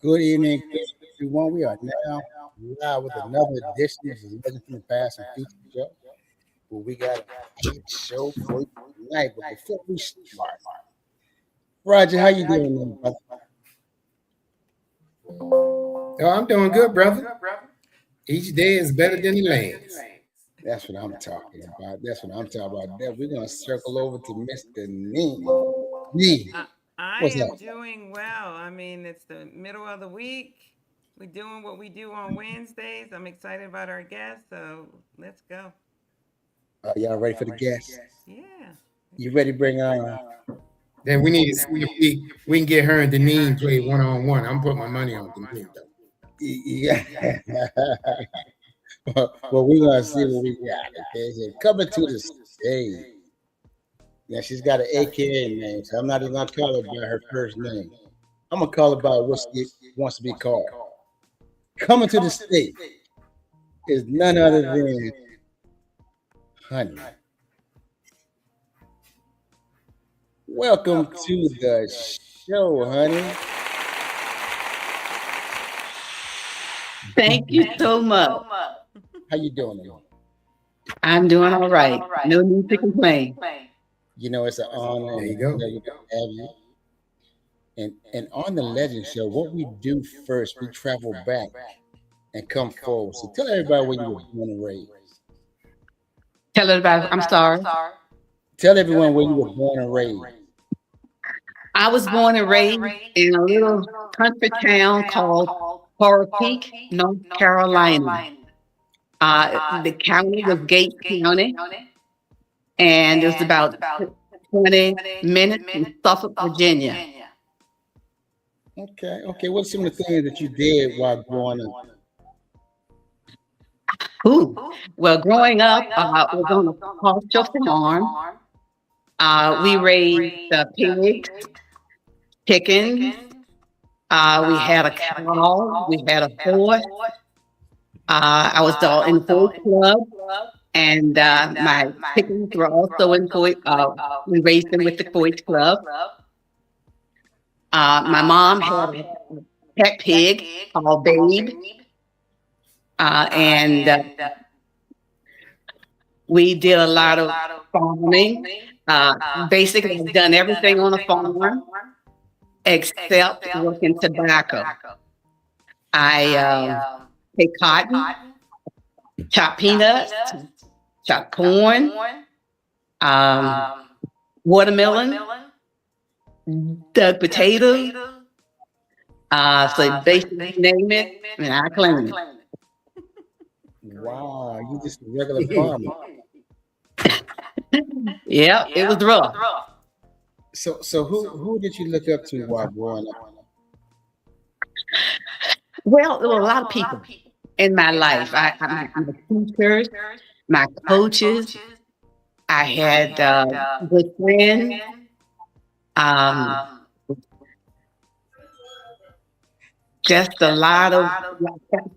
Good evening, everyone. We are now live with another edition of the Legend from the Past and Future show. Well, we got a great show for you tonight. But before we start, Roger, how you doing, man, brother? Oh, I'm doing good, brother. Each day is better than the last. That's what I'm talking about. We're gonna circle over to Mr. Nee. Nee, I what's am up? doing well. I mean, it's the middle of the week. We're doing what we do on Wednesdays. I'm excited about our guests, so let's go. Y'all ready for the guests? Yeah. You ready to bring Then we need to see if we can get her and Deneen play one-on-one. I'm putting my money on Deneen, though. yeah. Well, we're gonna see what we got. Okay, so coming to the stage. Now she's got an AKA name, so I'm not even gonna call her by her first name. I'm gonna call her by what she wants to be called. Coming to the stage is none other than Honey. Welcome to the show, Honey. Thank you so much. How you doing, man? I'm doing all right. No need to complain. You know, it's an honor There you and go. a pleasure to have you. And on the Legend Show, what we do first, we travel back and come forward. So tell everybody where you were born and raised. Tell it about, I'm sorry. Tell everyone where you were born and raised. I was born and raised in a little country town called Coral Peak, North Carolina. The county was Gates County, and it was about 20 minutes from Suffolk, Virginia. Okay. What's some of the things that you did while growing up? Ooh. Well, growing up, I was on a cultural farm. We raised pigs, chickens. We had a cow. We had a horse. I was in the horse club, and my chickens were also in horse. We raised them with the horse club. My mom had a pet pig called Babe, and we did a lot of farming. Basically, I've done everything on a farm except working tobacco. I pick cotton, chop peanuts, chop corn, watermelon, dug potatoes. So basically, name it, and I claim it. Wow, you just a regular farmer. Yeah, it was rough. So who did you look up to while growing up? Well, there were a lot of people in my life. My teachers, my coaches. I had good friends. Just a lot of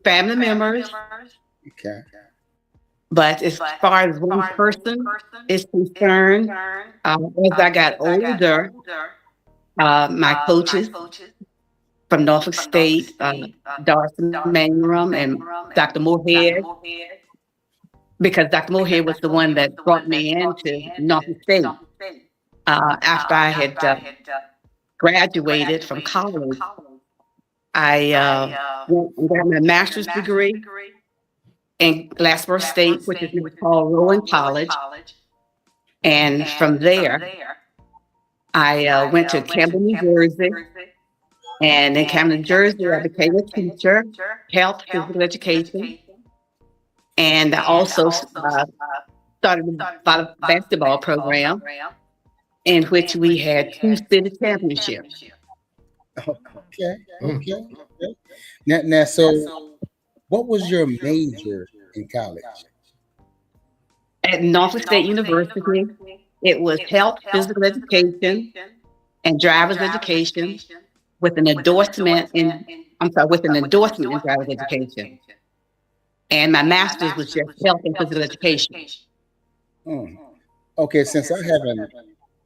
family members. Okay. But as far as one person is concerned, as I got older, my coaches from Norfolk State, Darcy Mangrum and Dr. Moorhead, because Dr. Moorhead was the one that brought me into Norfolk State after I had graduated from college. I went and got my master's degree in Glassboro State, which is now called Rowan College. And from there, I went to Camden, New Jersey. And in Camden, New Jersey, I became a teacher, health, physical education. And I also started a basketball program in which we had 2 city championships. Okay. Now, so what was your major in college? At Norfolk State University, it was health, physical education, and driver's education with an endorsement in driver's education. And my master's was just health and physical education. Okay, since I haven't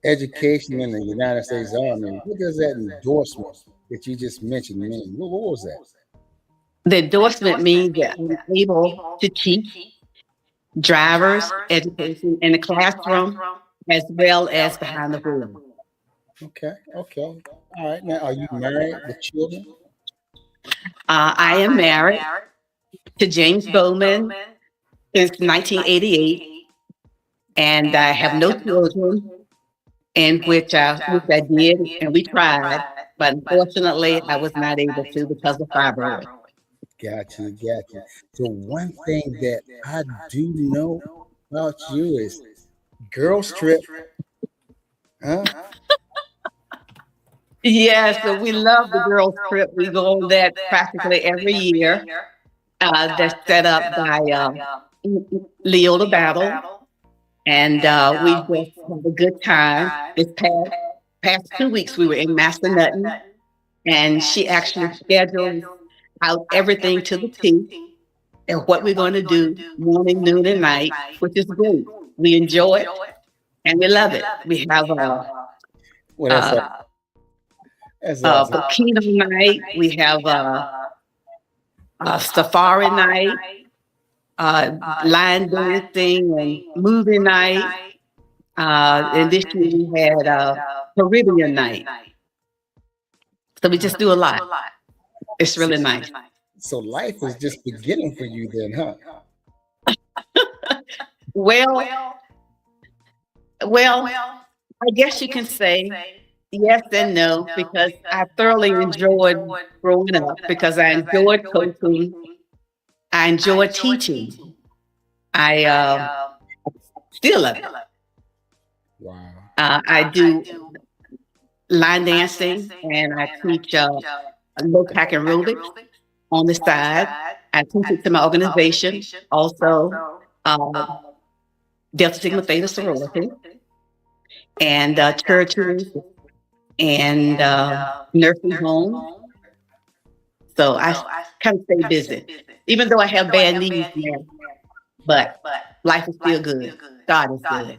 education in the United States Army. What does that endorsement that you just mentioned mean? What was that? The endorsement means that I'm able to teach drivers education in the classroom as well as behind the wheel. Okay, okay. All right. Now, are you married with children? I am married to James Bowman since 1988, and I have no children, and which I did, and we tried, but unfortunately, I was not able to because of fibroids. Gotcha, gotcha. So one thing that I do know about you is girls trip, huh? Yes, so we love the girls' trip. We go on that practically every year. That's set up by Leola Battle, and we just have a good time. This past 2 weeks, we were in Massanutten, and she actually scheduled out everything to the T and what we're going to do morning, noon, and night, which is great. We enjoy it and we love it. We have Well, that's awesome. kino night. We have safari night, line dancing, and movie night. And this year we had Caribbean night. So we just do a lot. It's really nice. So life is just beginning for you then, huh? Well, I guess you can say yes and no, because I thoroughly enjoyed growing up because I enjoyed coaching. I enjoyed teaching. I still love it. Wow. I do line dancing and I teach low pack aerobics on the side. I teach it to my organization, also Delta Sigma Theta sorority, and churches and nursing homes. So I kind of stay busy, even though I have bad knees now. But life is still good. God is good.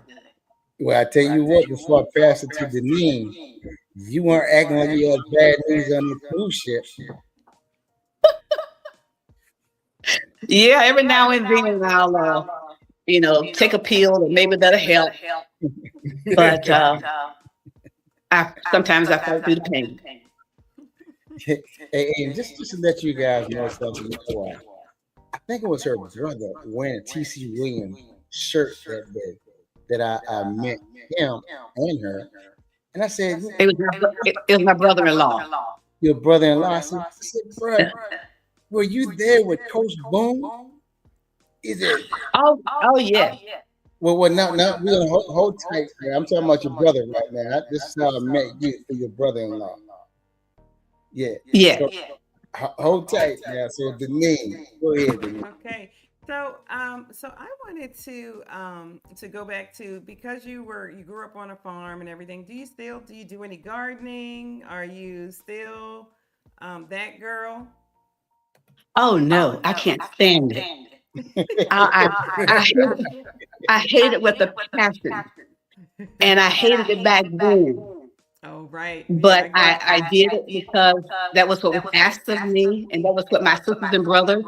Well, I tell you what, before I pass it to Deneen, you weren't acting like you had bad news on the cruise ship. Yeah, every now and then I'll, take a pill and maybe that'll help. But sometimes I fight through the pain. And just to let you guys know something before, I think it was her brother wearing a T.C. Williams shirt that day that I met him and her. And I said, it was my brother-in-law. Your brother-in-law? I said, bro, were you there with Coach Boone? Is it? Oh yeah. Well, no, we're gonna hold tight. I'm talking about your brother right now. This is how I met you for your brother-in-law. Yeah. Yeah. So, hold tight now. So Deneen, go ahead, Deneen. Okay. So, so I wanted to go back to, because you grew up on a farm and everything. Do you do any gardening? Are you still that girl? Oh no, I can't stand it. I hate it with a passion, and I hated it back then. Oh, right. But I did it because that was what was asked of me, and that was what my sisters and brothers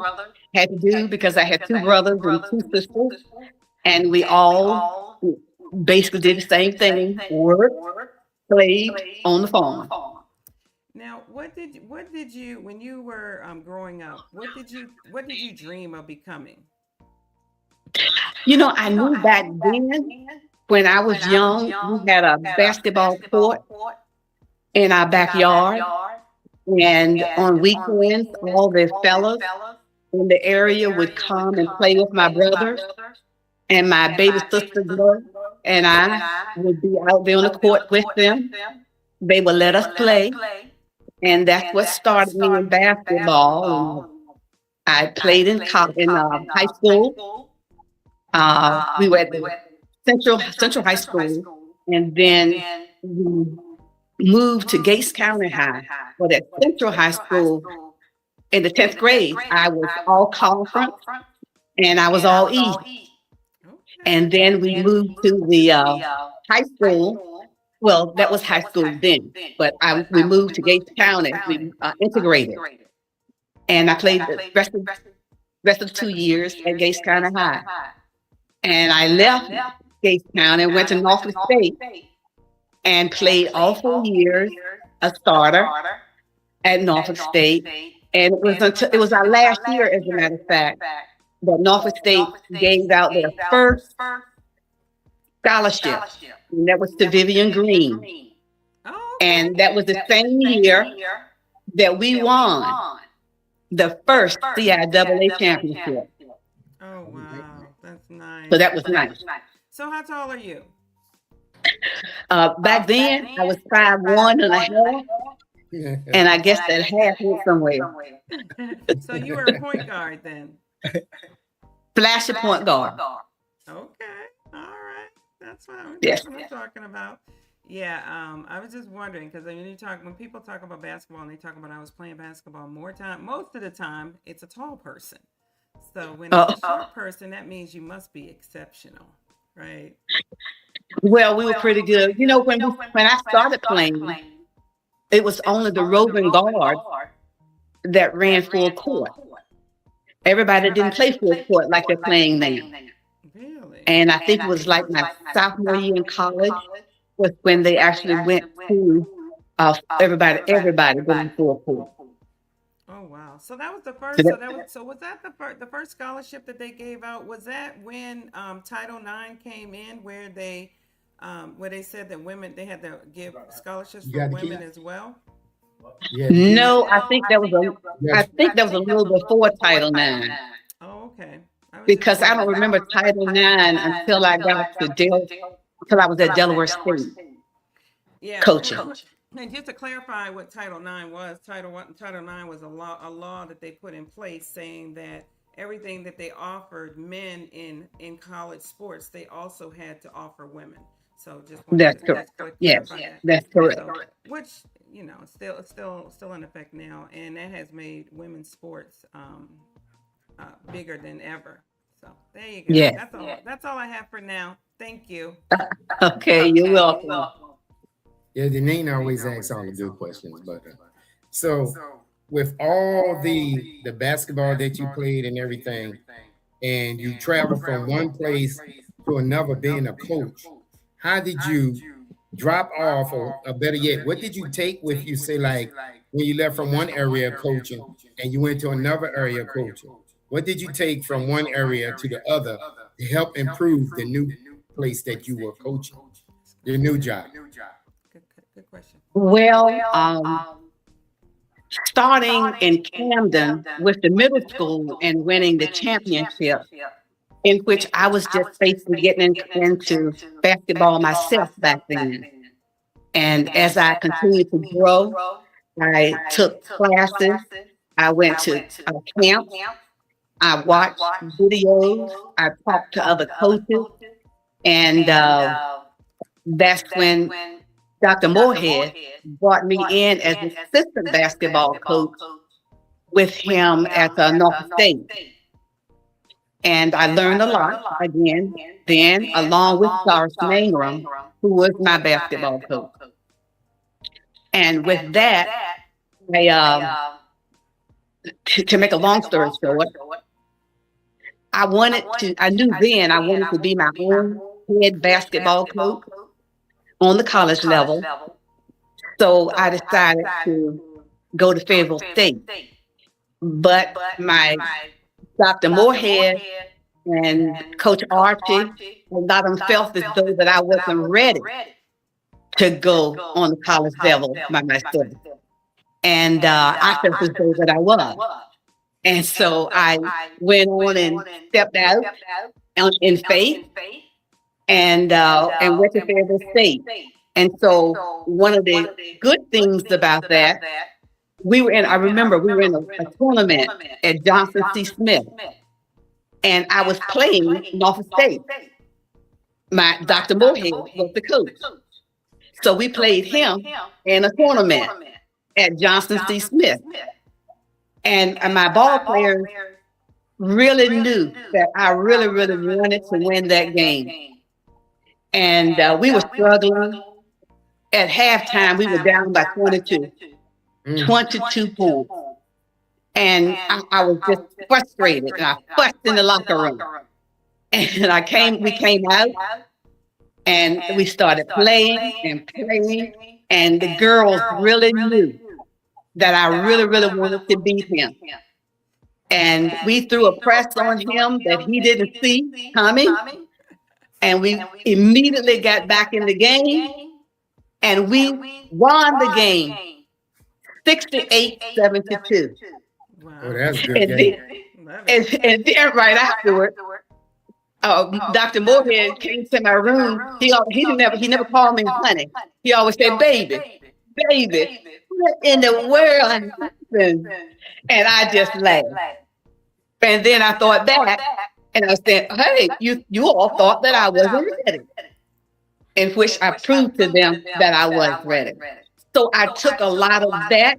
had to do, because I had two brothers and two sisters, and we all basically did the same thing: work, played on the farm. Now, what did you when you were growing up? What did you dream of becoming? I knew back then, when I was young, we had a basketball court in our backyard, and on weekends, all the fellas in the area would come and play with my brothers, and my baby sister girl and I would be out there on the court with them. They would let us play, and that's what started me in basketball. I played in high school. We were at the Central High School, and then we moved to Gates County High. But at Central High School, in the 10th grade, I was all conference, and I was all East. And then we moved to the high school, Well, that was high school then, but we moved to Gates County. We integrated, and I played the rest of the 2 years at Gates County High. And I left Gates County and went to Norfolk State and played all 4 years a starter at Norfolk State. And it was our last year, as a matter of fact, that Norfolk State gave out their first scholarship, and that was to Vivian Green. Oh, And that was the same year that we won the first CIAA championship. oh wow, that's nice. So that was nice. So how tall are you? Back then, I was 5'1.5", and I guess that half went somewhere. So you were a point guard then. Flashy point guard. Okay, all right, that's fine. Yes. That's what I'm talking about. Yeah, I was just wondering because when people talk about basketball and they talk about I was playing basketball most of the time it's a tall person. So when it's a short person, that means you must be exceptional, right? Well, we were pretty good. You know, when I started playing, it was only the roving guard that ran full court. Everybody didn't play full court like they're playing now. Really? And I think it was like my sophomore year in college was when they actually went to everybody going full court. Oh wow! So that was the first. Was that the first scholarship that they gave out? Was that when Title IX came in, where they said that they had to give scholarships for women as well? No, I think that was a little before Title IX. Oh, okay. Because I don't remember Title IX until I got to until I was at Delaware State. Yeah, coaching. And just to clarify what Title IX was, Title IX was a law that they put in place saying that everything that they offered men in college sports, they also had to offer women. So that's correct. Yes, that's correct. So, which it's still in effect now, and that has made women's sports bigger than ever. So there you go. Yeah. That's all I have for now. Thank you. Okay, you're welcome. Yeah, Deneen always asks all the good questions, but so with all the basketball that you played and everything, and you travel from one place to another being a coach, how did you drop off, or better yet, what did you take with you, say like when you left from one area of coaching and you went to another area of coaching? What did you take from one area to the other to help improve the new place that you were coaching, your new job? Good question. Well, starting in Camden with the middle school and winning the championship, in which I was just basically getting into basketball myself back then. And as I continued to grow, I took classes. I went to camps. I watched videos. I talked to other coaches. And that's when Dr. Moorhead brought me in as an assistant basketball coach with him at Norfolk State. And I learned a lot again, then along with Doris Mangrum, who was my basketball coach. And with that, to make a long story short, I knew then I wanted to be my own head basketball coach on the college level. So I decided to go to Fayetteville State. But my Dr. Moorhead and Coach Archie, a lot of them felt as though that I wasn't ready to go on the college level by myself. And I felt as though that I was. And so I went on and stepped out in faith and went to Fayetteville State. And so one of the good things about that, I remember we were in a tournament at Johnson C. Smith, and I was playing Norfolk State. My Dr. Moorhead was the coach. So we played him in a tournament at Johnson C. Smith. And my ball players really knew that I really, really wanted to win that game. And we were struggling. at halftime, we were down by 22, Mm. 22 points. And I was just frustrated. And I fussed in the locker room. And we came out and we started playing and playing. And the girls really knew that I really, really wanted to beat him. And we threw a press on him that he didn't see coming. And we immediately got back in the game. And we won the game 68-72. Wow. Oh, that's a good And game. and then right afterward, Dr. Moorhead came to my room. He never called me honey. He always said, baby, what in the world happened? And I just laughed. And then I thought back and I said, hey, you all thought that I wasn't ready. In which I proved to them that I was ready. So I took a lot of that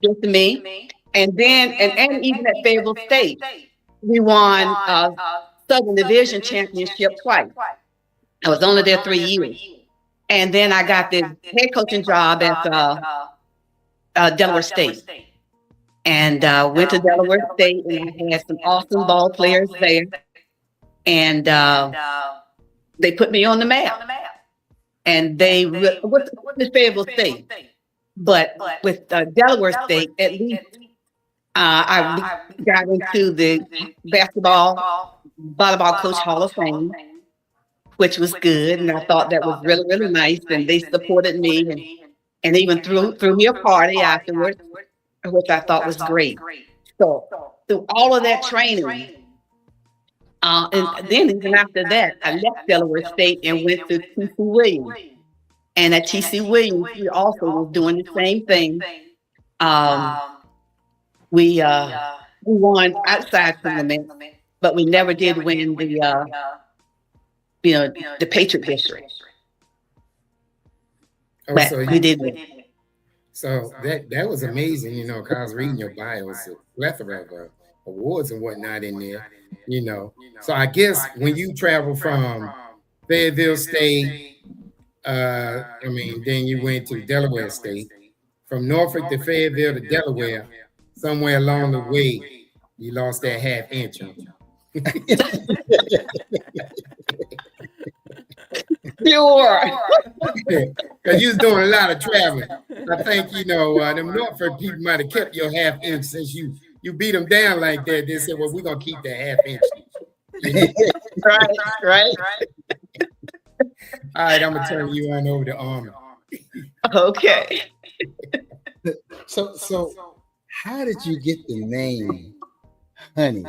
with me. And then, and even at Fayetteville State, we won Southern Division Championship twice. I was only there 3 years. And then I got the head coaching job at Delaware State. And went to Delaware State, and I had some awesome ball players there. And they put me on the map. And they with Fayetteville State, but with Delaware State, at least I got into the basketball volleyball coach Hall of Fame, which was good, and I thought that was really, really nice. And they supported me, and even threw me a party afterwards, which I thought was great. So through all of that training. And then even after that, I left Delaware State and went to T.C. Williams. And at T.C. Williams, we also were doing the same thing. We won outside tournaments, but we never did win the Patriot District. Oh, But so we did win. So that was amazing, because I was reading your bio. It's a plethora of awards and whatnot in there, So I guess when you travel from Fayetteville State, then you went to Delaware State. From Norfolk to Fayetteville to Delaware, somewhere along the way, you lost that half inch. Sure. Because you was doing a lot of traveling. I think, them Norfolk people might have kept your half inch since you beat them down like that. They said, well, we're going to keep that half inch. Right. All right, I'm going to turn you on over to Army. Okay. So how did you get the name Honey?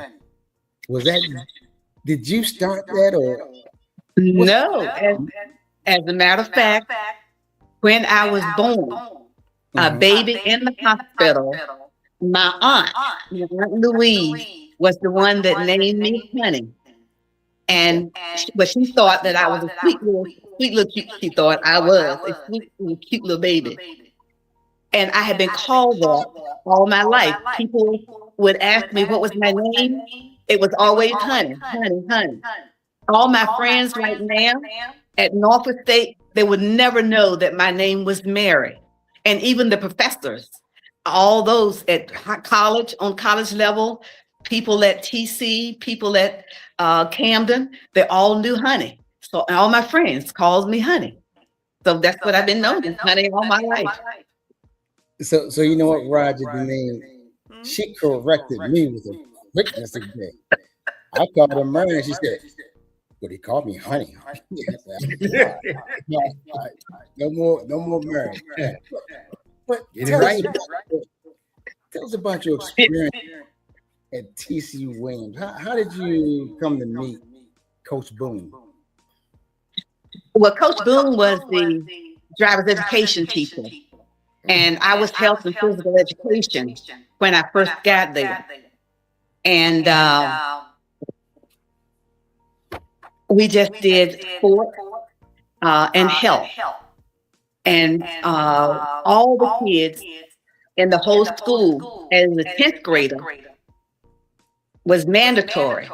Did you start that or? No, as a matter of fact, when I was born, a baby in the hospital, my aunt Louise, was the one that named me Honey. But she thought that I was a sweet little she thought I was a sweet little cute little baby. And I had been called that all my life. People would ask me what was my name. It was always Honey. All my friends right now at Norfolk State, they would never know that my name was Mary. And even the professors, all those at college, on college level, people at TC, people at Camden, they all knew Honey. So all my friends called me Honey. So that's what I've been known as, Honey, all my life. So you know what, Roger, the name, she corrected me with a quickness today. I called her Mary, and she said, well, he called me Honey. No more Mary. But tell us about your experience at T.C. Williams. How did you come to meet Coach Boone? Well, Coach Boone was the driver's education teacher, and I was health and physical education when I first got there. And we just did sport and health. And all the kids in the whole school, as a 10th grader, was mandatory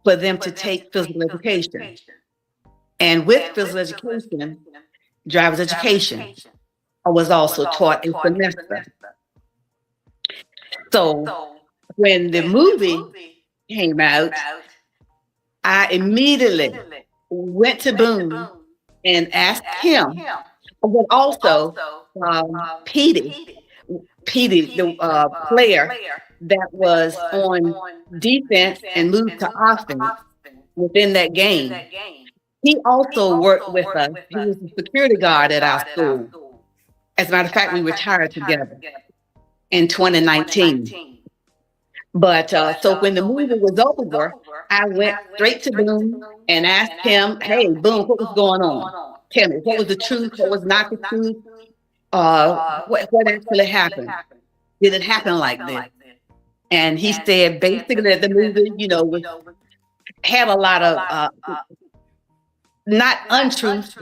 for them to take physical education. And with physical education, driver's education. I was also taught a semester. So when the movie came out, I immediately went to Boone and asked him, but also Petey, the player that was on defense and moved to offense within that game. He also worked with us. He was a security guard at our school. As a matter of fact, we retired together in 2019. But so when the movie was over, I went straight to Boone and asked him, hey, Boone, what was going on? Tell me, what was the truth? What was not the truth? What actually happened? Did it happen like this? And he said basically that the movie, had a lot of not untruths,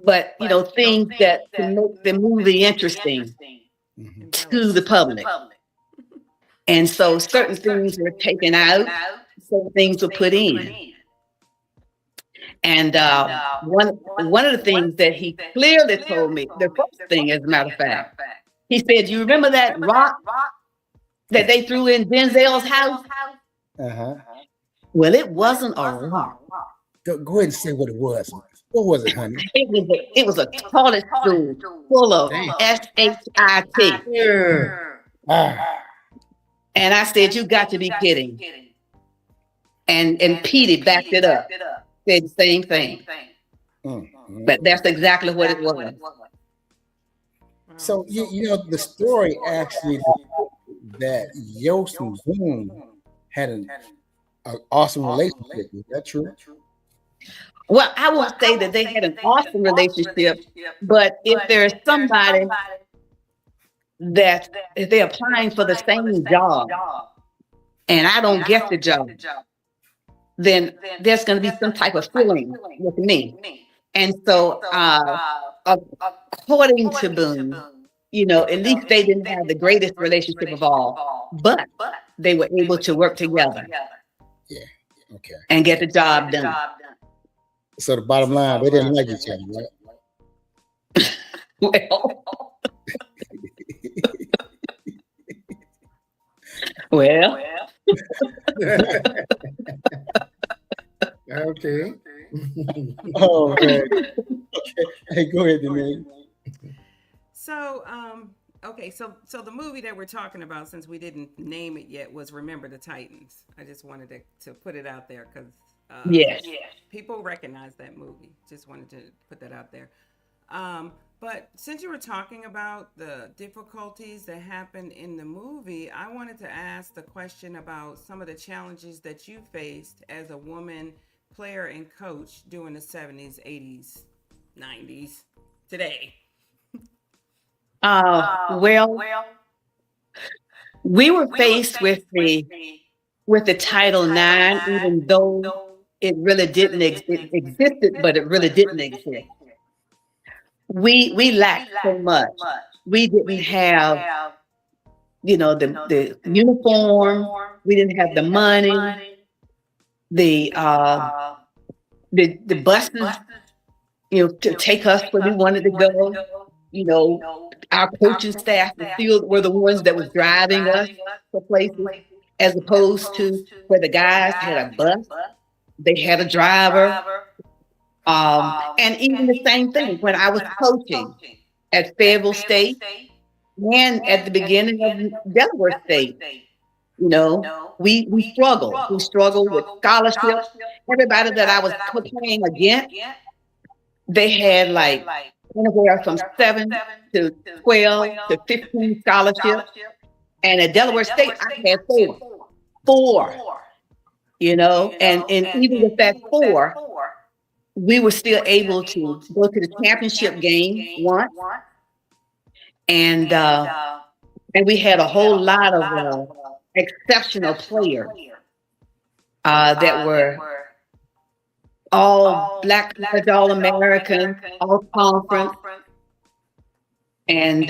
but things that to make the movie interesting to the public. And so certain things were taken out, certain things were put in. And one of the things that he clearly told me, the first thing, as a matter of fact, he said, "You remember that rock that they threw in Denzel's house?" Well, it wasn't a rock. Go ahead and say what it was. What was it, honey? It was a toilet stool full of shit. And I said, "You got to be kidding." And Petey backed it up, said the same thing. But that's exactly what it was. So the story actually that Yost and Boone had an awesome relationship. Is that true? Well, I won't say that they had an awesome relationship, but if there's somebody that if they're applying for the same job and I don't get the job, then there's going to be some type of feeling with me. And so according to Boone, at least they didn't have the greatest relationship of all, but they were able to work together. Yeah. Okay. And get the job done. So the bottom line, they didn't like each other, right? Well. Okay. Oh man. Okay. Hey, go ahead, Denise. So, okay, so the movie that we're talking about, since we didn't name it yet, was Remember the Titans. I just wanted to put it out there because yes, people recognize that movie. Just wanted to put that out there. But since you were talking about the difficulties that happened in the movie, I wanted to ask the question about some of the challenges that you faced as a woman player and coach during the 70s, 80s, 90s, today. Well, we were faced with the Title IX, even though it really didn't existed, but it really didn't exist. We lacked so much. We didn't have, the uniform. We didn't have the money. The buses, to take us where we wanted to go. Our coaching staff were the ones that was driving us to places, as opposed to where the guys had a bus, they had a driver. And even the same thing when I was coaching at Fayetteville State and at the beginning of Delaware State, we struggled. We struggled with scholarships. Everybody that I was playing against, they had like anywhere from 7 to 12 to 15 scholarships. And at Delaware State, I had four, and even with that 4, we were still able to go to the championship game once. And we had a whole lot of exceptional players that were all Black, all American, all conference. And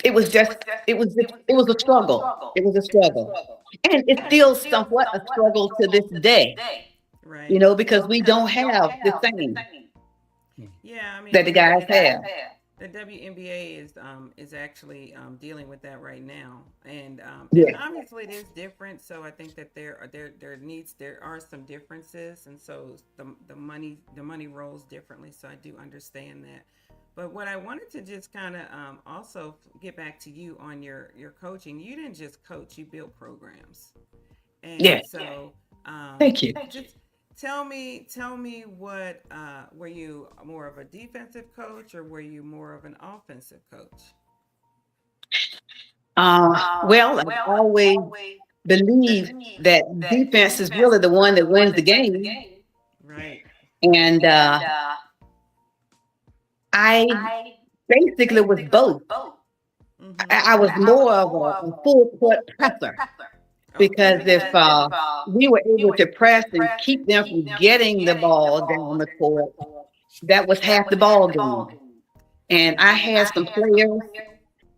it was a struggle. It was a struggle. And it's still somewhat a struggle to this day, Right. because we don't have the same. Yeah, I mean, that the guys have. the WNBA is actually dealing with that right now, and Yeah. obviously it is different. So I think that there are some differences, and so the money rolls differently. So I do understand that. But what I wanted to just kind of also get back to you on your coaching. You didn't just coach; you built programs, Yeah. and so Thank you. just tell me what were you more of a defensive coach or were you more of an offensive coach? Well, I've always believed that defense is really the one that wins the game. Right. And I basically was both. Mm-hmm. I was more of a full court presser because Okay. if we were able to press and keep them from getting the ball down the court, that was half the ball game. And I had some players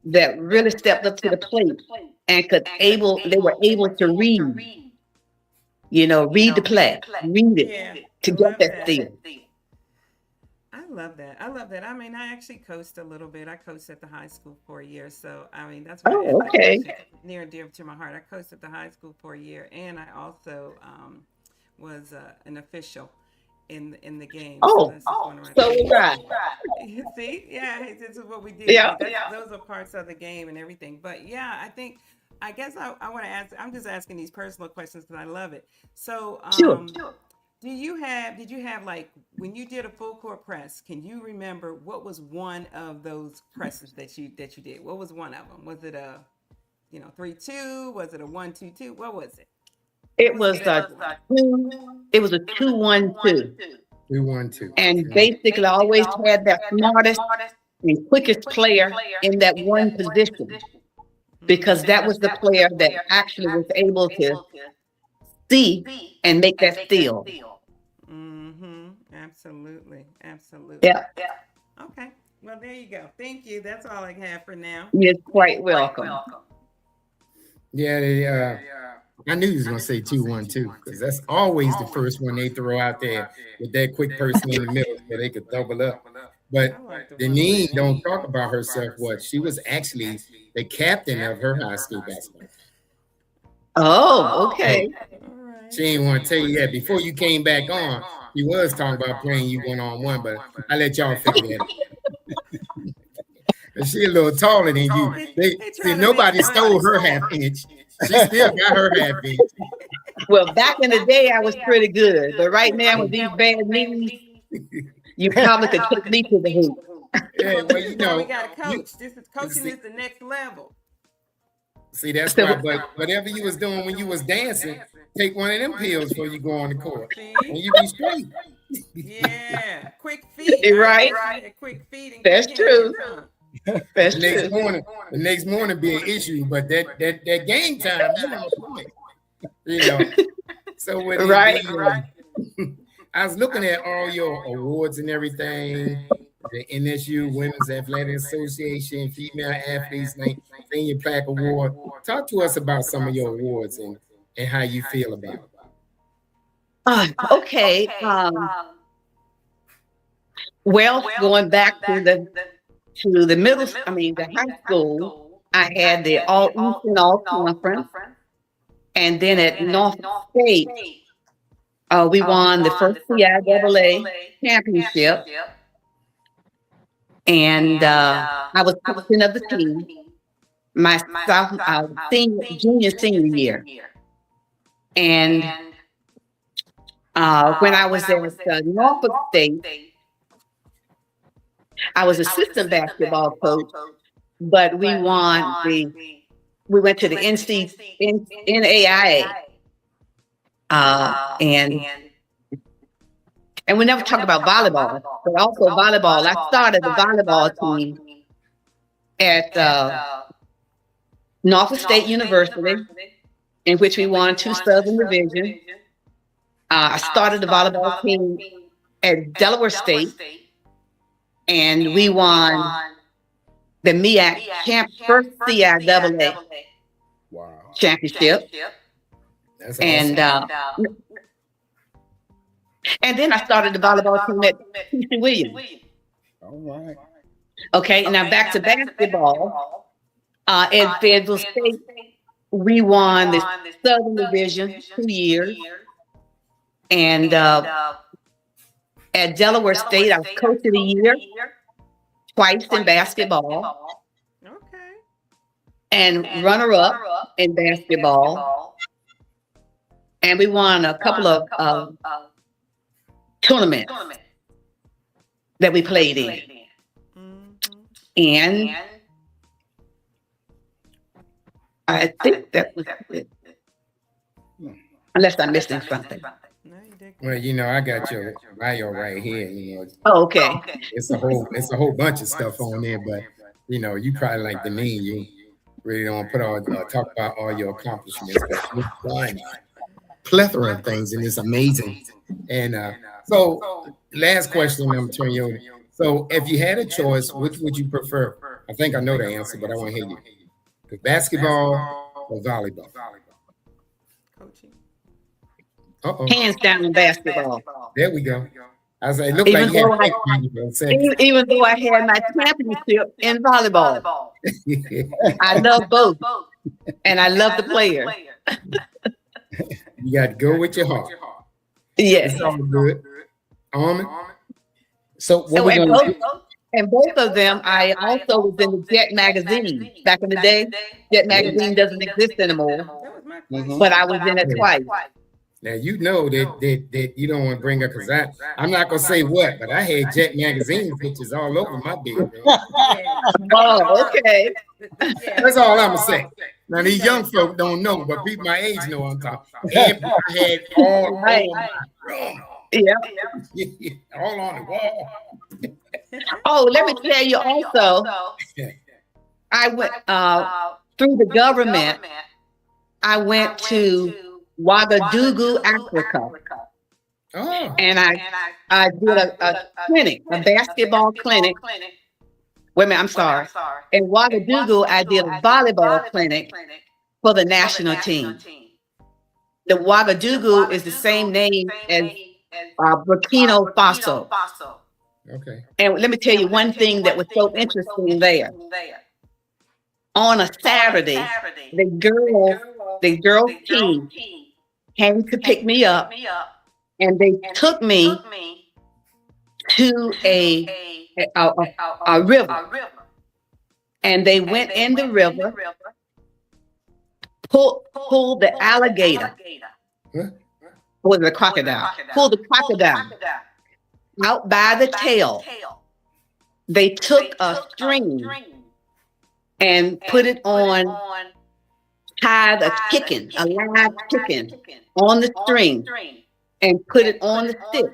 that really stepped up to the plate and they were able to read, read the play, read it Yeah, to I get love that that. steal. I love that. I love that. I mean, I actually coached a little bit. I coached at the high school for a year. So, I mean, that's why I Oh, asked that okay. question. Near and dear to my heart. I coached at the high school for a year, and I also was an official in the game. So Oh, this is one of my so things. right. See, yeah, hey, this is what we do. Yeah. Those are parts of the game and everything. But yeah, I guess I want to ask. I'm just asking these personal questions because I love it. So, Sure. did you have like when you did a full court press? Can you remember what was one of those presses that you did? What was one of them? Was it a 3-2? Was it a 1-2-2? What was it? It was a it was a 2-1-2. 3-1-2. And basically I always had that smartest and quickest player in that one position because that was the player that actually was able to see and make that steal. Mm-hmm. Absolutely. Absolutely. Yeah, Okay. Well, there you go. Thank you. That's all I have for now. you're quite welcome. Yeah, I knew he was gonna say 2-1-2 because that's always the first one they throw out there with that quick person in the middle so they could double up. But I like the Deneen don't talk about herself. What she was actually the captain of her high school basketball. Oh, okay. All right. She ain't want to tell you that before you came back on. He was talking about playing you 1-on-1, but I let y'all figure that out. And she a little taller than you. Nobody stole her half inch. She still got her half inch. Well, back in the day I was pretty good, but right now with these bad knees, you probably could take me to the hoop. Yeah, Well, well, this is why we got to coach. Coaching see- is the next level. See, that's why. But whatever you was doing when you was dancing, take one of them pills before you go on the court, and See? you be straight. Yeah. Quick feet. Right. Quick feet. And That's quick true. hands, huh? That's The true. next morning be an issue, but that game time, you on point. So with Right. I was looking at all your awards and everything, the NSU Women's Athletic Association, Female Athletes Senior Plaque Award. Talk to us about some of your awards and how you feel about it. Okay. Well, going back to the the high school, I had the All Eastern All Conference, and then at Norfolk State, we won the first CIAA championship, and I was captain of the team my junior year, and when I was at Norfolk State, I was assistant basketball coach, but we went to the NAIA, and we never talk about volleyball, but also volleyball. I started the volleyball team at Norfolk State University, in which we won 2 Southern Divisions. I started the volleyball team at Delaware State, and we won the MEAC first CIAA championship. That's And awesome. And then I started the volleyball team at T.C. Williams. All right. Okay, now back to basketball. At Fayetteville State, we won the Southern Division 2 years. And at Delaware State, I was coach of the year twice in basketball. Okay. And runner-up in basketball. And we won a couple of tournaments that we played in. And I think that was it. Unless I'm missing something. No, you did. Well, you know, I got your bio right here. You know, Oh, okay. it's a whole bunch of stuff on there, but you know, you probably like the name. You really don't put all talk about all your accomplishments, but you've done plethora of things, and it's amazing. And so, last question, I'm turning you over. So, if you had a choice, which would you prefer? I think I know the answer, but I want to hear you. The basketball or volleyball? Coaching. Uh-oh. Hands down in basketball. There we go. I was like, look Even like even though I had my championship in volleyball, I love both, and I love the players. You got to go with your heart. Yes. It's all good. So what So, we and, gonna do? both of them, I also was in the Jet magazine back in the day. Jet magazine doesn't exist anymore, That was my question. Mhm. but I was in it twice. Now you know that you don't want to bring up because I'm not gonna say what, but I had Jet magazine pictures all over my bedroom. Oh, okay. That's all I'm gonna say. Now these young folk don't know, but people my age know what I'm talking. And I had all Right. over my room. Yeah. all on the wall. Oh, let me tell you also, I went through the government. I went to Ouagadougou, Africa, Oh, and I did a clinic, a basketball clinic. Wait a minute, I'm sorry. In Ouagadougou, I did a volleyball clinic for the national team. The Ouagadougou is the same name as Burkina Faso. okay. And let me tell you one thing that was so interesting there. On a Saturday, the girls team came to pick me up, and they took me to a river, and they went in the river, pulled the alligator, Huh? or the crocodile, pulled the crocodile out by the tail. They took a string and put it on, tied a chicken, a live chicken, on the string and put it on the stick.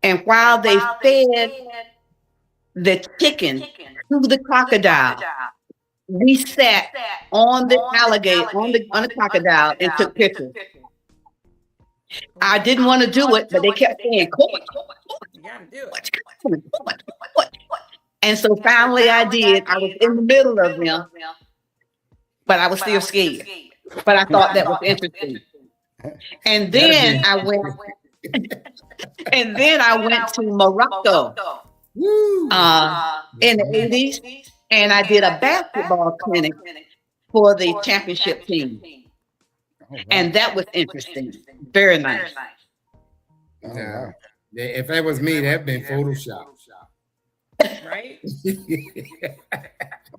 And while they fed the chicken to the crocodile, we sat on the alligator, on the crocodile, and took pictures. I didn't want to do it, but they kept saying, "Come on, You gotta do it. come on." And so finally I did. I was in the middle of them, but I was still scared. But I thought that was interesting. And then I went, to Morocco Woo. in the 80s, and I did a basketball clinic for the championship team. Oh, wow. And that was interesting. Very nice. Oh, Now, wow. if that was me, that'd been Photoshop. Right?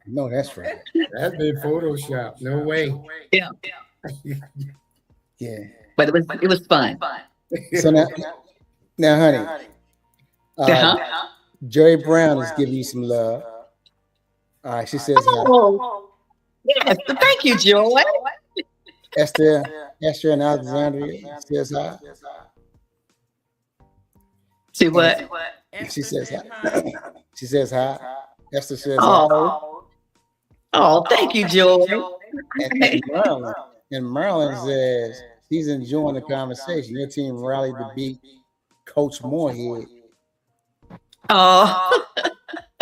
No, that's right. That'd been Photoshop. No way. Yeah. Yeah. But it was fun. So now, honey, Joy Brown is giving you some love. All right, she says hi. Oh, yes. Thank you, Joy. Esther and Alexandria says hi. See what? She says hi. She says hi. Esther says hi. Oh, thank you, Joy. And Marilyn says she's enjoying the conversation. Your team rallied to beat Coach Moorhead. Oh,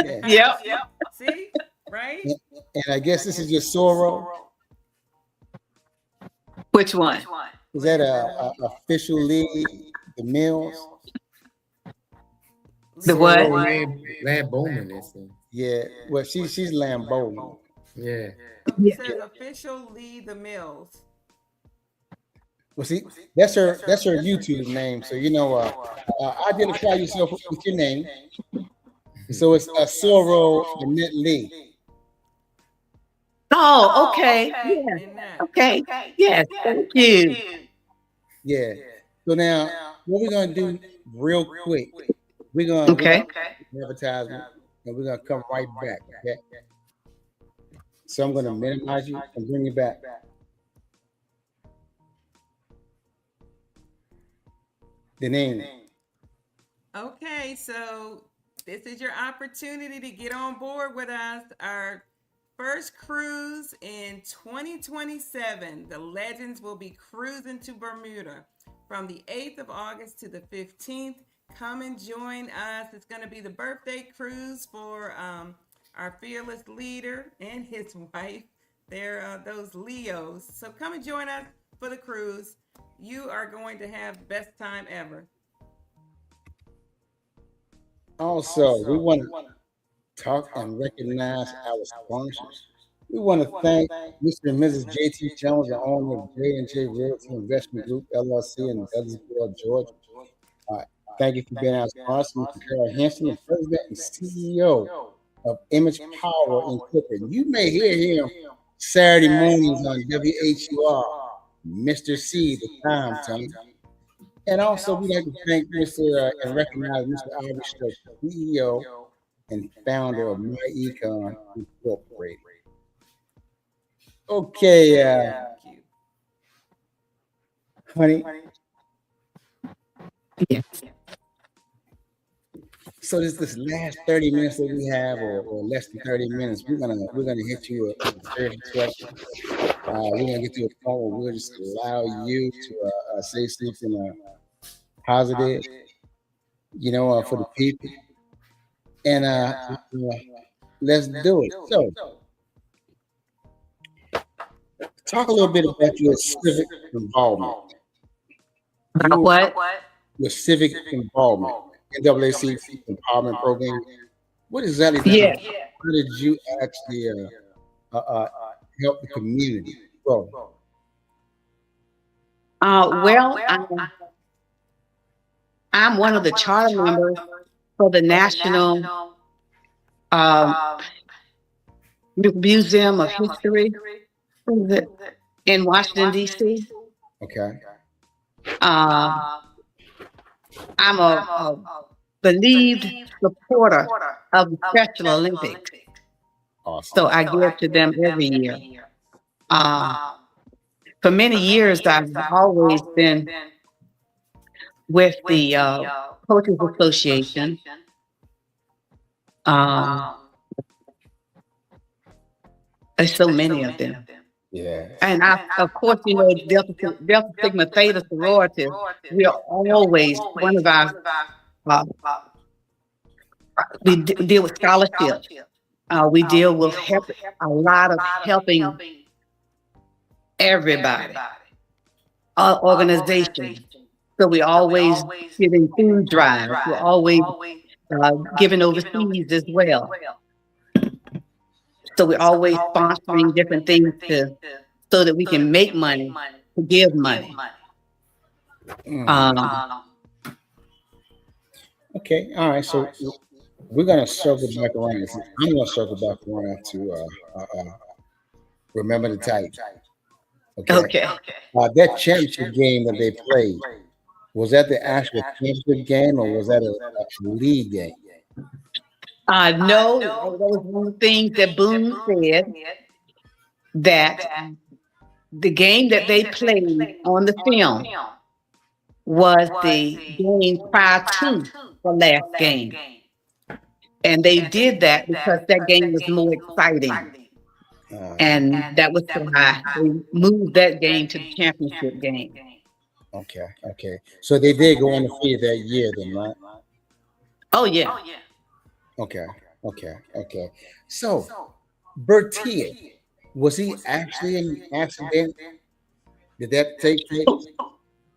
Yeah. yep. See? Right? And I guess this is your sorrow. Which one? Is that a official league The Mills. The what? Lamb-Bowman. Yeah. Well, she's Lamb-Bowman. Yeah. It says official Lee the Mills. Well, see, that's her YouTube name. So identify yourself with your name. So it's Soro Annette Lee. Oh, okay. Yeah. Okay. Yes. Thank you. Yeah. So now, what we're gonna do real quick? We're gonna advertisement, and we're gonna come right back. Okay. So I'm gonna minimize you and bring you back. The name. Okay, so this is your opportunity to get on board with us. Our first cruise in 2027. The Legends will be cruising to Bermuda from the 8th of August to the 15th. Come and join us. It's going to be the birthday cruise for our fearless leader and his wife. They're those Leos. So come and join us for the cruise. You are going to have the best time ever. Also, we want to talk and recognize our sponsors. We want to thank Mr. and Mrs. J.T. Jones, the owner of J&J Realty Investment Group, LLC in Douglasville, Georgia. Thank you for being our sponsor, Mr. Carol Henson, the president and CEO of Image Power Incorporated. You may hear him Saturday mornings on WHUR, Mr. C, the time. And also, we'd like to thank Mr. and recognize Mr. Albert Stokes, CEO and founder of My Econ Incorporated. Okay, honey. Yes. So this last 30 minutes that we have, or less than 30 minutes, we're gonna hit you with a series of questions. We're gonna get to a point where we'll just allow you to say something positive, for the people, and let's do it. So, talk a little bit about your civic involvement. What? Your civic involvement, NAACP empowerment program. What exactly? Yeah. How did you actually help the community grow? Well, I'm one of the charter members for the National Museum of History in Washington, D.C. Okay. I'm a believed supporter of the Special Olympics. Awesome. So I give to them every year. For many years, I've always been with the Coaches Association. There's so many of them. Yeah. And of course, Delta Sigma Theta sorority, we are always one of our, we deal with scholarships. We deal with a lot of helping everybody, our organizations. So we always giving food drives. We're always giving overseas as well. So we're always sponsoring different things so that we can make money to give money. Okay, all right. So we're gonna circle back around. I'm gonna circle back around to remember the Titans. Okay. That championship game that they played, was that the actual championship game, or was that a league game? No, that was one of the things that Boone said, that the game that they played on the film was the game prior to the last game. And they did that because that game was more exciting. And that was why they moved that game to the championship game. Okay. So they did go undefeated that year then, right? Oh, yeah. Okay. So, Bertier, was he actually in an accident? Did that take place?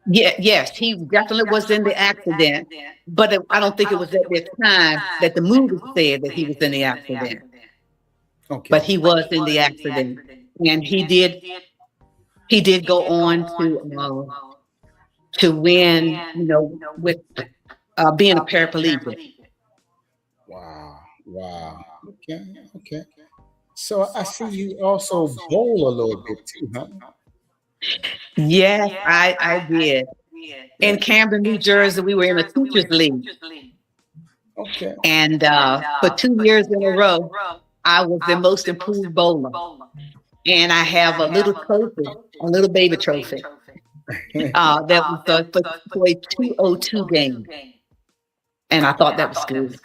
Yes, he definitely was in the accident, but I don't think it was at that time that the movie said that he was in the accident. Okay. But he was in the accident, and he did go on to win, with being a paraplegic. Wow. Okay. So I see you also bowl a little bit too, huh? Yes, I did. In Camden, New Jersey, we were in a teachers league, Okay. and for 2 years in a row, I was the most improved bowler. And I have a little trophy, a little baby trophy. That was for a 202 game. And I thought that was good.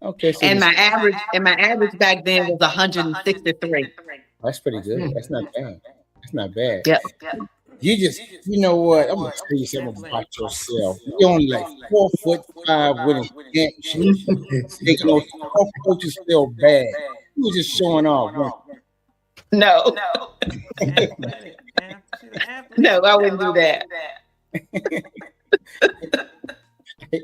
Okay. So And my average back then was 163. that's pretty good. That's not bad. That's not bad. Yep. You know what? I'm gonna tell you something about yourself. You're only like 4'5" winning championships. Making those tough coaches feel bad. You were just showing off. weren't No, Athletic. no, I wouldn't do that. you?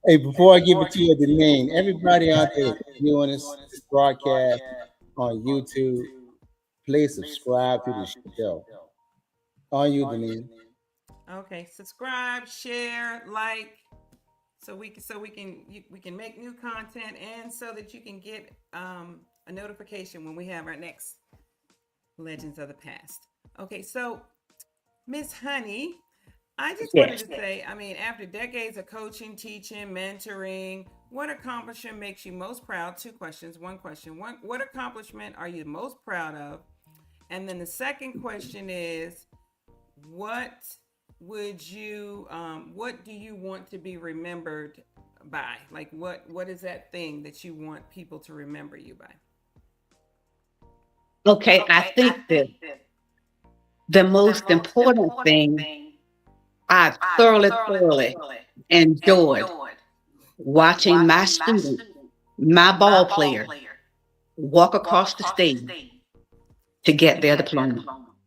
Hey, before I give it to you the name, everybody out there viewing this broadcast on YouTube, please subscribe to the show. On you, Denise. Okay, subscribe, share, like, so we can make new content, and so that you can get a notification when we have our next Legends of the Past. Okay, so Miss Honey, I just wanted to say, I mean, after decades of coaching, teaching, mentoring, what accomplishment makes you most proud? Two questions. One question. What accomplishment are you most proud of? And then the second question is, what do you want to be remembered by? Like, what is that thing that you want people to remember you by? Okay, I think that the most important thing I thoroughly enjoyed watching my student, my ball player, walk across the stage to get their diploma.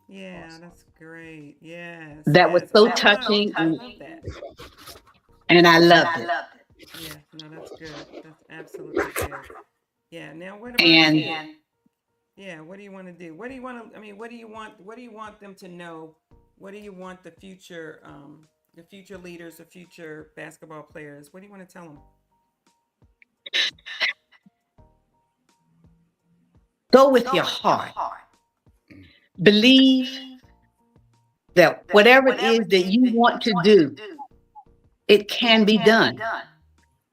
Yeah, that's great. Yes. That was so touching, I love that. and I loved it. Yeah, no, that's good. That's absolutely good. Yeah. Now, what about And you? Yeah, what do you want to do? What do you want to? I mean, what do you want them to know? What do you want the future leaders, the future basketball players? What do you want to tell them? go with your heart. Believe that whatever it is that you want to do, it can be done.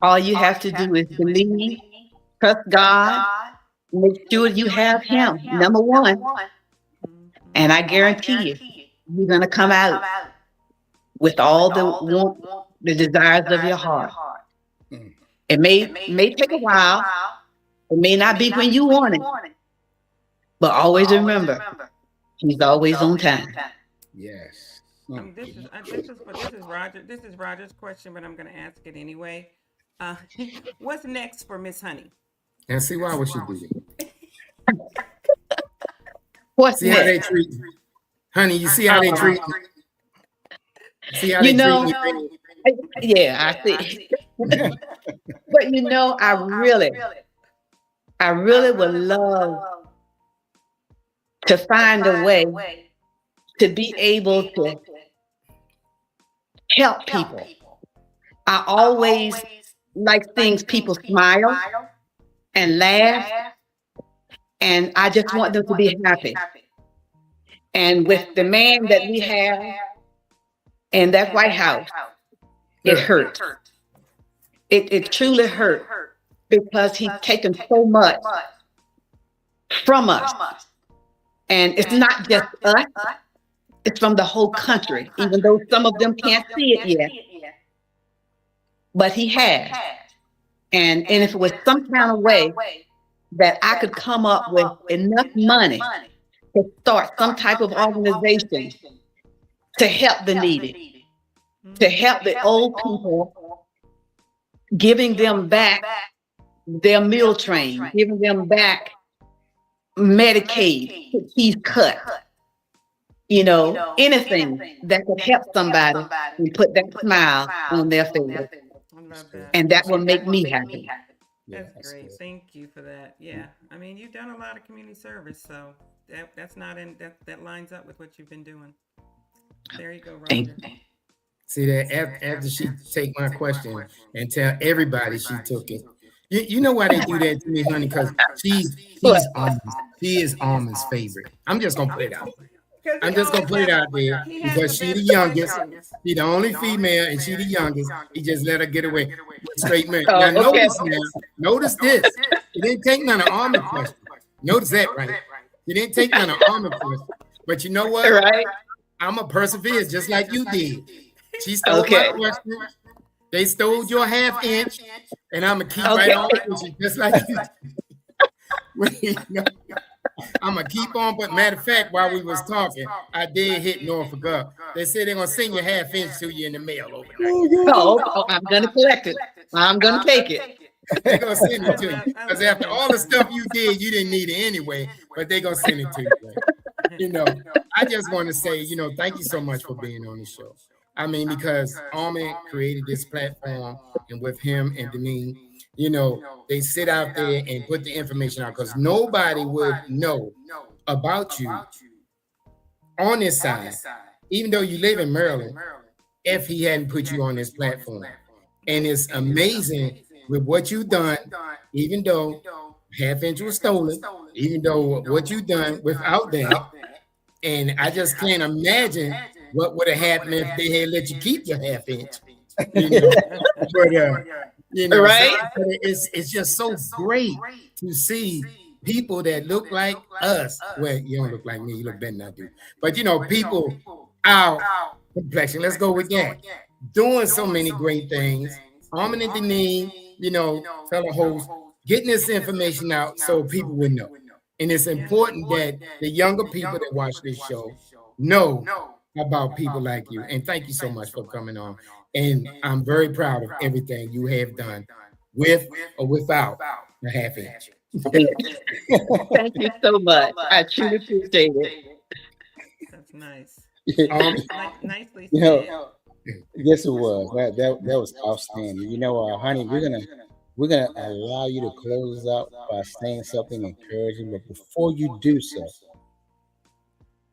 All you have to do is believe, trust God, make sure you have Him, number one. And I guarantee you, you're going to come out with all the desires of your heart. It may take a while. It may not be when you want it. But always remember, He's always on time. Yes. This is Roger. This is Roger's question, but I'm going to ask it anyway. What's next for Miss Honey? And see why would she do that? What's See how they next? treat you. Honey, you see how they treat you? See how they You know, treat you? yeah, I see. But I really would love to find a way to be able to help people. I always like things people smile and laugh, and I just want them to be happy. And with the man that we have in that White House, it hurts. It truly hurt because he's taken so much from us. And it's not just us, it's from the whole country, even though some of them can't see it yet. But he has. And if it was some kind of way that I could come up with enough money to start some type of organization to help the needy, to help the old people, giving them back their meal train, giving them back Medicaid, he's cut. anything that could help somebody and put that smile on their face. I love that. And that will make me happy. That's great. good. Thank you for that. Yeah. I mean, you've done a lot of community service, so that's not in that lines up with what you've been doing. There you go, Thank Roger. you. See that after she take my question and tell everybody she took it. You know why they do that to me, honey? Because she is Almond's favorite. I'm just gonna put it out. I'm just gonna put it out there because she the youngest. She the only female and she the youngest. He just let her get away with straight man. Now notice this. He didn't take none of Almond's question. Notice that, right? He didn't take none of Almond's question. But you know what? Right. I'm a persevere just like you did. She stole my question. They stole your half inch, and I'm gonna keep right on with you, just like you. I'm gonna keep on. But matter of fact, while we was talking, I did hit Norfolk up. They said they're gonna send your half inch to you in the mail overnight. Oh, I'm gonna collect it. I'm gonna take it. They're gonna send it to you because after all the stuff you did, you didn't need it anyway. But they're gonna send it to you. I just want to say, thank you so much for being on the show. I mean, because Almond created this platform, and with him and Deneen, they sit out there and put the information out because nobody would know about you on this side, even though you live in Maryland, if he hadn't put you on this platform. And it's amazing with what you've done, even though half inch was stolen, even though what you've done without that. And I just can't imagine what would have happened if they had let you keep your half inch. But right? It's just so great to see people that look like us. Well, you don't look like me, you look better than I do. But people, our complexion, let's go with that. Doing so many great things. Almond and Deneen, fellow hosts, getting this information out so people would know. And it's important that the younger people that watch this show know about people like you. And thank you so much for coming on. And I'm very proud of everything you have done with or without the half inch. Thank you so much. I truly appreciate it. That's nice. You Nicely said. know, yes, it was. That was outstanding. Honey, we're gonna allow you to close us out by saying something encouraging. But before you do so,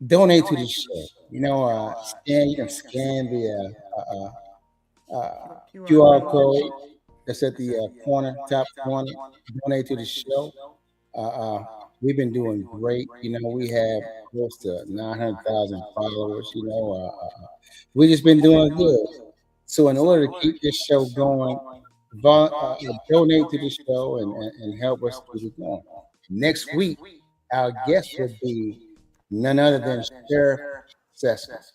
donate to the show. You can scan the QR code that's at the top corner. Donate to the show. We've been doing great. We have close to 900,000 followers. We've just been doing good. So in order to keep this show going, donate to the show and help us keep it going. Next week, our guest will be none other than Sheriff Sessions.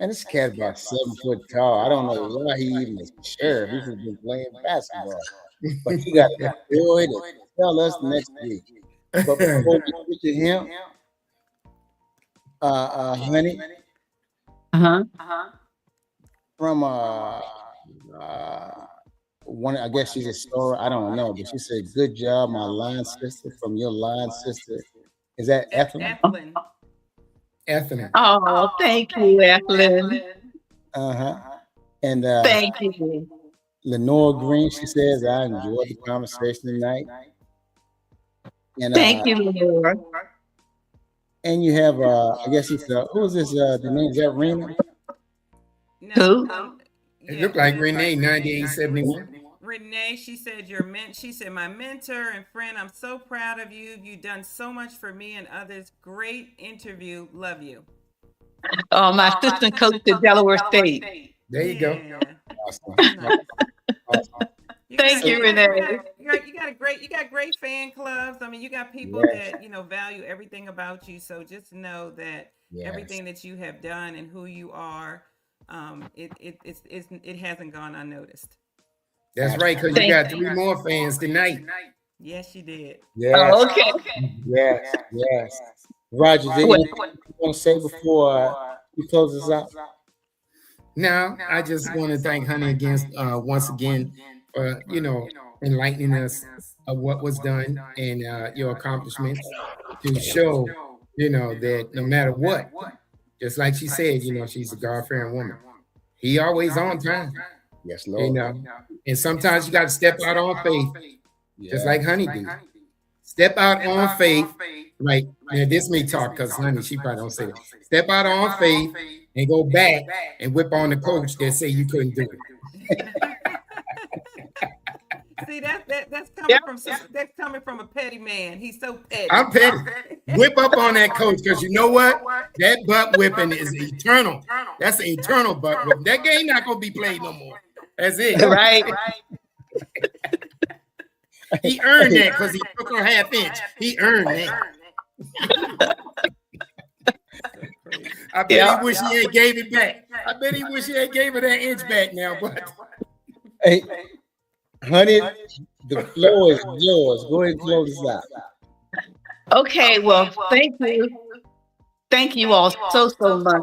And this cat about 7 foot tall. I don't know why he even is sheriff. He's just been playing basketball. But you got to enjoy it and tell us next week. But before we get to him, honey, from one, I guess she's a story. I don't know, but she said, "Good job, my line sister." From your line sister, is that Ethelyn? Ethelyn. Oh, thank you, Ethelyn. And thank you. Lenore Green, she says, "I enjoyed the conversation tonight." And thank you, Lenore. And you have, I guess it's who is this? The name is that Rena? Who? It looked like Renee, 9871. Renee, she said, she said, "My mentor and friend, I'm so proud of you. You've done so much for me and others. Great interview. Love you." Oh, my assistant coach at Delaware State. There you go. Awesome. Awesome. Thank you, Renee. You got great fan clubs. I mean, you got people that value everything about you. So just know that everything that you have done and who you are, it hasn't gone unnoticed. That's right, because you got 3 more fans tonight. Yes, you did. Yes. Oh, okay. Yes. Roger, do you want to say before we close this out? Now, I just want to thank Honey again, once again, for enlightening us of what was done and your accomplishments to show, that no matter what, just like she said, you know, she's a God-fearing woman. He always on time, Yes, you Lord. know. And sometimes you got to step out on faith, just Yeah. like Honey did. Step out on faith. Like, now this may talk because Honey, she probably don't say that. Step out on faith and go back and whip on the coach that say you couldn't do it. See, that's coming from a petty man. He's so petty. I'm petty. Whip up on that coach because you know what? That butt whipping is eternal. That's an eternal butt whipping. That game not gonna be played no more. That's it. Right. He earned that because he took her half inch. He earned that. I bet he wish he had gave it back. I bet he wish he had gave her that inch back now. But Hey, Honey, the floor is yours. Go ahead and close this out. Okay, well, thank you. Thank you all so much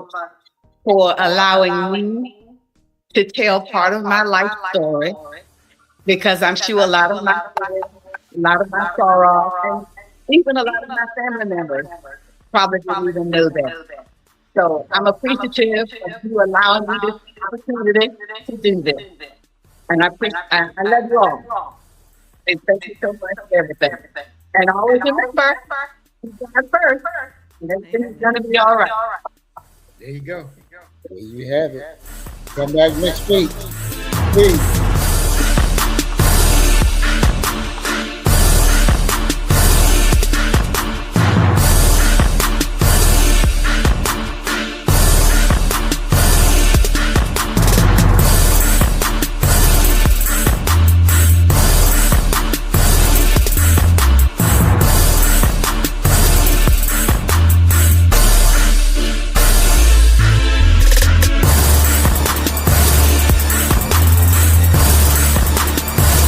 for allowing me to tell part of my life story, because I'm sure a lot of my sorrow, and even a lot of my family members probably didn't even know that. So I'm appreciative of you allowing me this opportunity to do this. And I love you all. And thank you so much for everything. And always remember, God first, and everything's gonna be all right. there you go. There you have it. Come back next week. Peace.